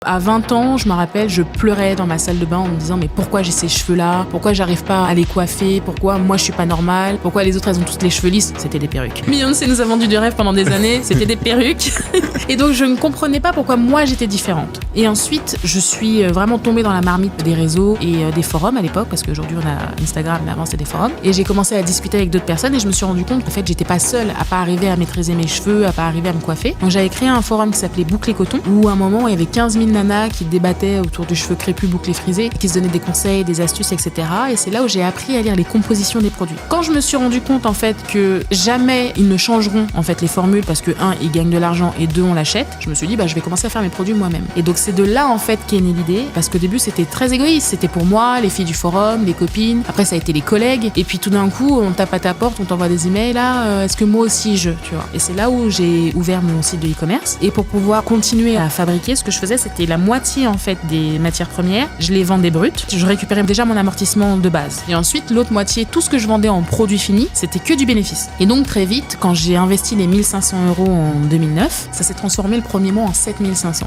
À 20 ans, je me rappelle, je pleurais dans ma salle de bain en me disant mais pourquoi j'ai ces cheveux-là? Pourquoi j'arrive pas à les coiffer? Pourquoi moi je suis pas normale? Pourquoi les autres elles ont toutes les cheveux lisses? C'était des perruques. Beyoncé nous a vendu du rêve pendant des années, c'était des perruques. Et donc je ne comprenais pas pourquoi moi j'étais différente. Et ensuite, je suis vraiment tombée dans la marmite des réseaux et des forums à l'époque, parce qu'aujourd'hui on a Instagram, mais avant c'était des forums. Et j'ai commencé à discuter avec d'autres personnes et je me suis rendu compte qu'en fait j'étais pas seule à pas arriver à maîtriser mes cheveux, à pas arriver à me coiffer. Donc j'avais créé un forum qui s'appelait Bouclé Coton, où à un moment il y avait 15 000 nanas qui débattaient autour du cheveu crépus, bouclés, frisés, qui se donnaient des conseils, des astuces, etc. Et c'est là où j'ai appris à lire les compositions des produits. Quand je me suis rendu compte en fait que jamais ils ne changeront en fait les formules parce que 1, ils gagnent de l'argent et 2, on l'achète, je me suis dit je vais commencer à faire mes produits moi-même. Et donc c'est de là en fait qu'est née l'idée, parce qu'au début c'était très égoïste, c'était pour moi, les filles du forum, les copines, après ça a été les collègues, et puis tout d'un coup on tape à ta porte, on t'envoie des emails, est-ce que moi aussi tu vois. Et c'est là où j'ai ouvert mon site de e-commerce, et pour pouvoir continuer à fabriquer, ce que je faisais c'était la moitié en fait des matières premières, je les vendais brutes, je récupérais déjà mon amortissement de base, et ensuite l'autre moitié, tout ce que je vendais en produits finis, c'était que du bénéfice. Et donc très vite, quand j'ai investi les 1 500 € en 2009, ça s'est transformé le premier mois en 7 500.